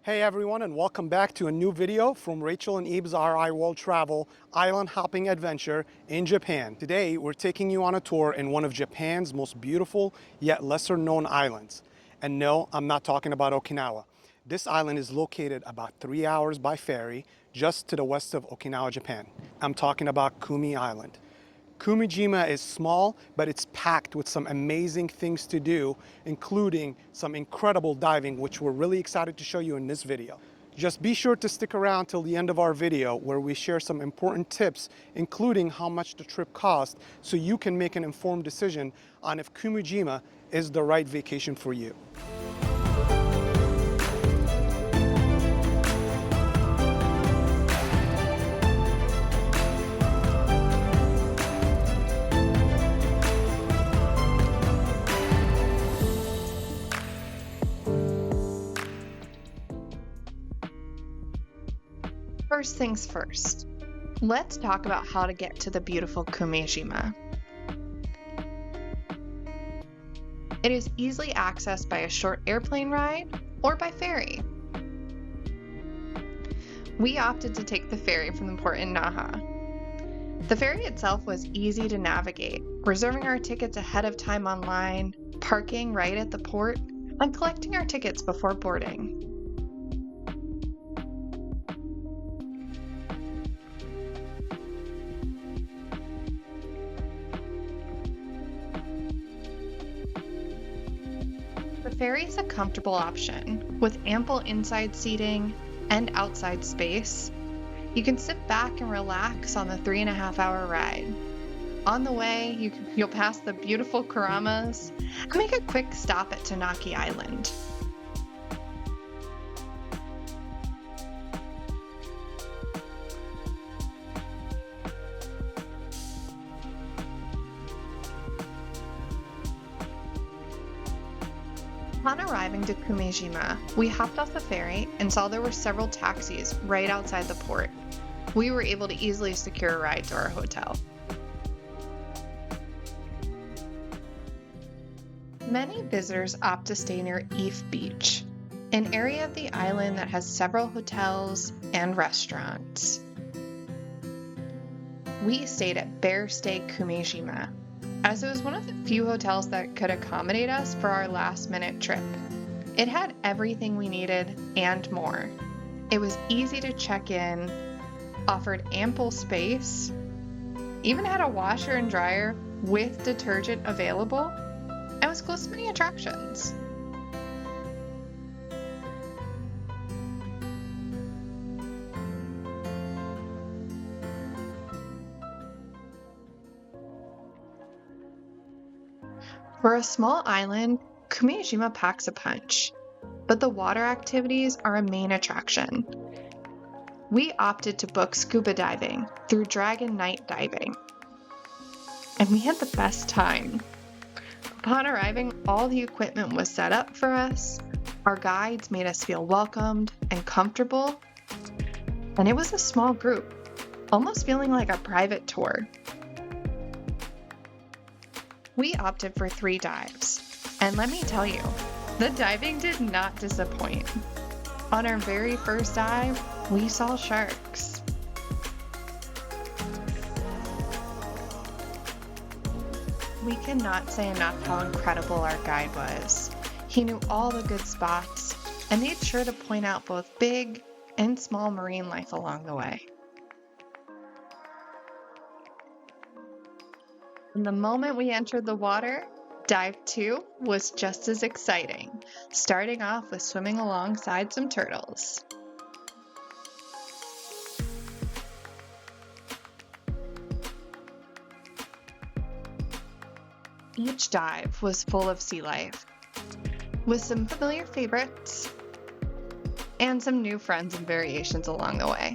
Hey everyone, and welcome back to a new video from Rachel and Eve's RI World Travel island hopping adventure in Japan. Today we're taking you on a tour in one of Japan's most beautiful yet lesser known islands. And no, I'm not talking about Okinawa. This island is located about 3 hours by ferry just to the west of Okinawa, Japan. I'm talking about Kume Island. Kume Jima is small, but it's packed with some amazing things to do, including some incredible diving, which we're really excited to show you in this video. Just be sure to stick around till the end of our video where we share some important tips, including how much the trip costs, so you can make an informed decision on if Kume Jima is the right vacation for you. First things first, let's talk about how to get to the beautiful Kume Jima. It is easily accessed by a short airplane ride or by ferry. We opted to take the ferry from the port in Naha. The ferry itself was easy to navigate, reserving our tickets ahead of time online, parking right at the port, and collecting our tickets before boarding. The ferry is a comfortable option with ample inside seating and outside space. You can sit back and relax on the 3.5-hour ride. On the way, you'll pass the beautiful kuramas and make a quick stop at Tatami-ishi Island. Upon arriving to Kume Jima, we hopped off the ferry and saw there were several taxis right outside the port. We were able to easily secure a ride to our hotel. Many visitors opt to stay near If Beach, an area of the island that has several hotels and restaurants. We stayed at Bear Stay Kume Jima, as it was one of the few hotels that could accommodate us for our last-minute trip. It had everything we needed and more. It was easy to check in, offered ample space, even had a washer and dryer with detergent available, and was close to many attractions. For a small island, Kume Jima packs a punch, but the water activities are a main attraction. We opted to book scuba diving through Dragon Night Diving, and we had the best time. Upon arriving, all the equipment was set up for us, our guides made us feel welcomed and comfortable, and it was a small group, almost feeling like a private tour. We opted for 3 dives, and let me tell you, the diving did not disappoint. On our very first dive, we saw sharks. We cannot say enough how incredible our guide was. He knew all the good spots and made sure to point out both big and small marine life along the way. And the moment we entered the water, Dive 2 was just as exciting, starting off with swimming alongside some turtles. Each dive was full of sea life, with some familiar favorites and some new friends and variations along the way.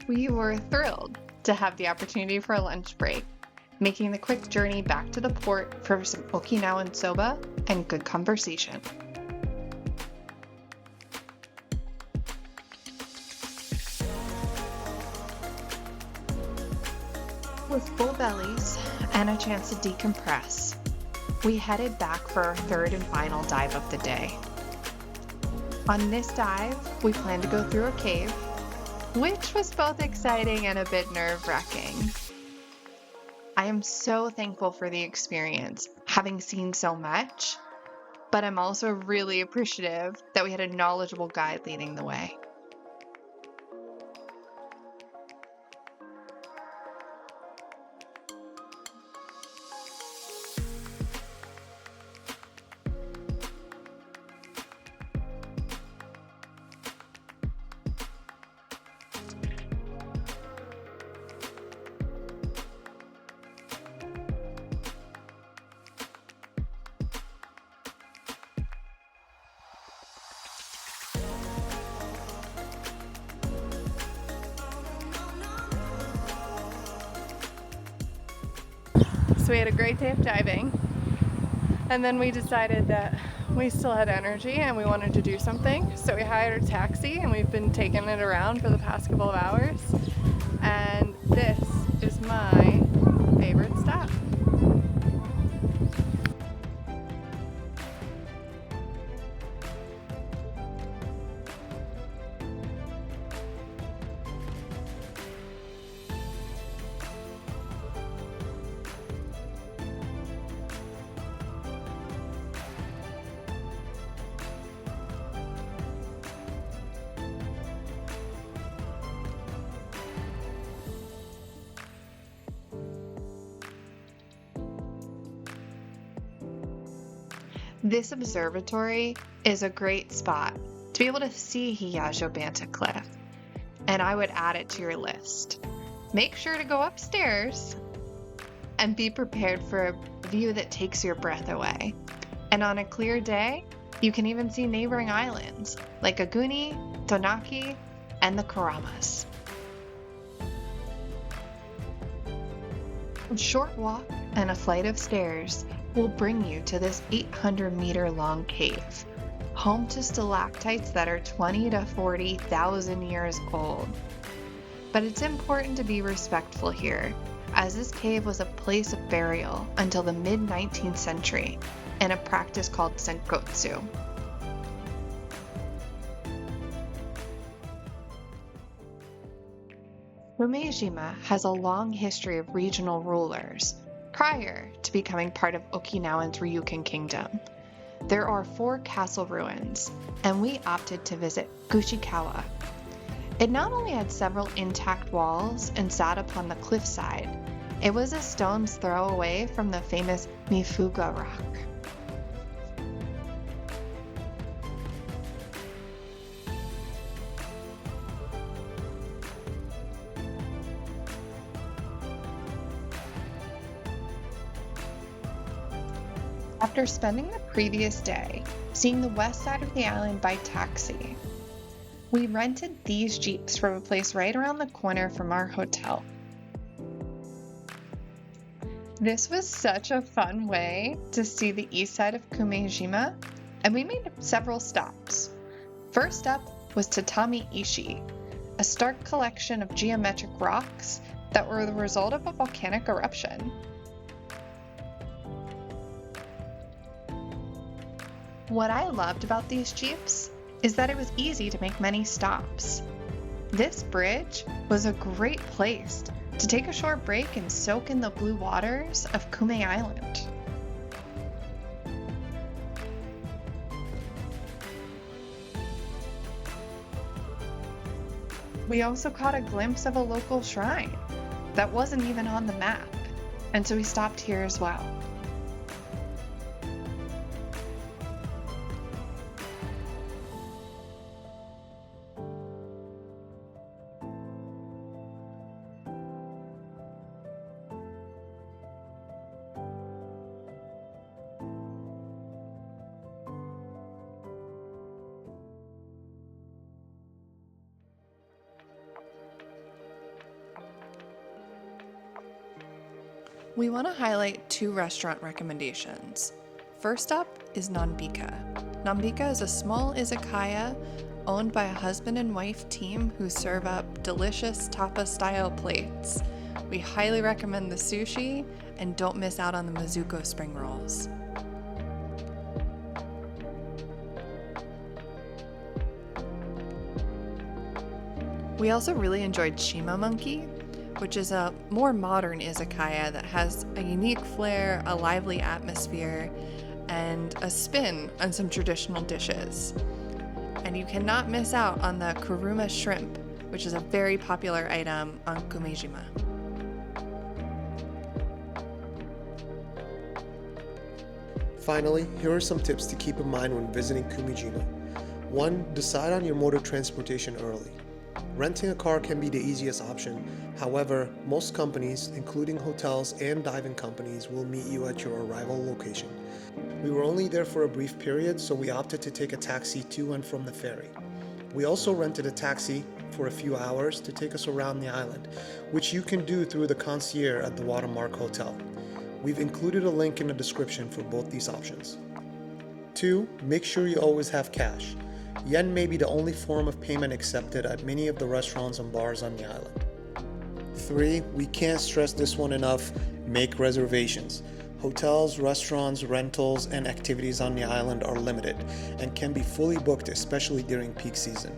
We were thrilled to have the opportunity for a lunch break, making the quick journey back to the port for some Okinawan soba and good conversation. With full bellies and a chance to decompress, we headed back for our third and final dive of the day. On this dive, we planned to go through a cave, which was both exciting and a bit nerve-wracking. I am so thankful for the experience, having seen so much, but I'm also really appreciative that we had a knowledgeable guide leading the way. So we had a great day of diving, and then we decided that we still had energy and we wanted to do something. So we hired a taxi and we've been taking it around for the past couple of hours. And this is my favorite stop. This observatory is a great spot to be able to see Hiyajo Banta Cliff, and I would add it to your list. Make sure to go upstairs and be prepared for a view that takes your breath away. And on a clear day, you can even see neighboring islands like Aguni, Tonaki, and the Karamas. A short walk and a flight of stairs will bring you to this 800-meter long cave, home to stalactites that are 20 to 40,000 years old. But it's important to be respectful here, as this cave was a place of burial until the mid-19th century in a practice called senkotsu. Kume Jima has a long history of regional rulers prior to becoming part of Okinawan's Ryukyu Kingdom. There are 4 castle ruins, and we opted to visit Gushikawa. It not only had several intact walls and sat upon the cliffside, it was a stone's throw away from the famous Mifuga rock. After spending the previous day seeing the west side of the island by taxi, we rented these jeeps from a place right around the corner from our hotel. This was such a fun way to see the east side of Kume Jima, and we made several stops. First up was Tatami-ishi, a stark collection of geometric rocks that were the result of a volcanic eruption. What I loved about these jeeps is that it was easy to make many stops. This bridge was a great place to take a short break and soak in the blue waters of Kume Island. We also caught a glimpse of a local shrine that wasn't even on the map, and so we stopped here as well. We want to highlight 2 restaurant recommendations. First up is Nanbika. Nanbika is a small izakaya owned by a husband and wife team who serve up delicious tapa-style plates We highly recommend the sushi, and don't miss out on the Mizuko spring rolls. We also really enjoyed Shima Monkey, which is a more modern izakaya that has a unique flair, a lively atmosphere, and a spin on some traditional dishes. And you cannot miss out on the kuruma shrimp, which is a very popular item on Kume Jima. Finally, here are some tips to keep in mind when visiting Kume Jima. 1. Decide on your mode of transportation early. Renting a car can be the easiest option. However, most companies, including hotels and diving companies, will meet you at your arrival location. We were only there for a brief period, so we opted to take a taxi to and from the ferry. We also rented a taxi for a few hours to take us around the island, which you can do through the concierge at the Watermark Hotel. We've included a link in the description for both these options. 2. Make sure you always have cash. Yen may be the only form of payment accepted at many of the restaurants and bars on the island. 3. We can't stress this one enough, make reservations. Hotels, restaurants, rentals, and activities on the island are limited and can be fully booked, especially during peak season.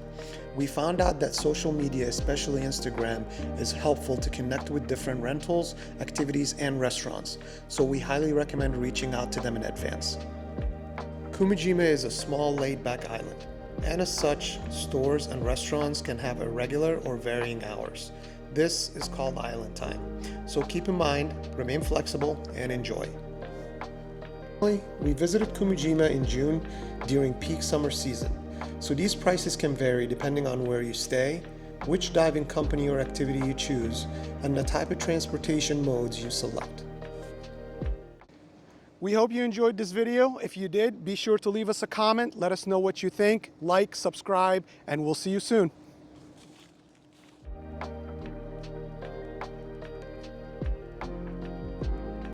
We found out that social media, especially Instagram, is helpful to connect with different rentals, activities, and restaurants, so we highly recommend reaching out to them in advance. Kume Jima is a small, laid-back island, and as such, stores and restaurants can have irregular or varying hours. This is called island time, so keep in mind, remain flexible, and enjoy. Finally, we visited Kume Jima in June during peak summer season, so these prices can vary depending on where you stay, which diving company or activity you choose, and the type of transportation modes you select. We hope you enjoyed this video. If you did, be sure to leave us a comment. Let us know what you think. Like, subscribe, and we'll see you soon.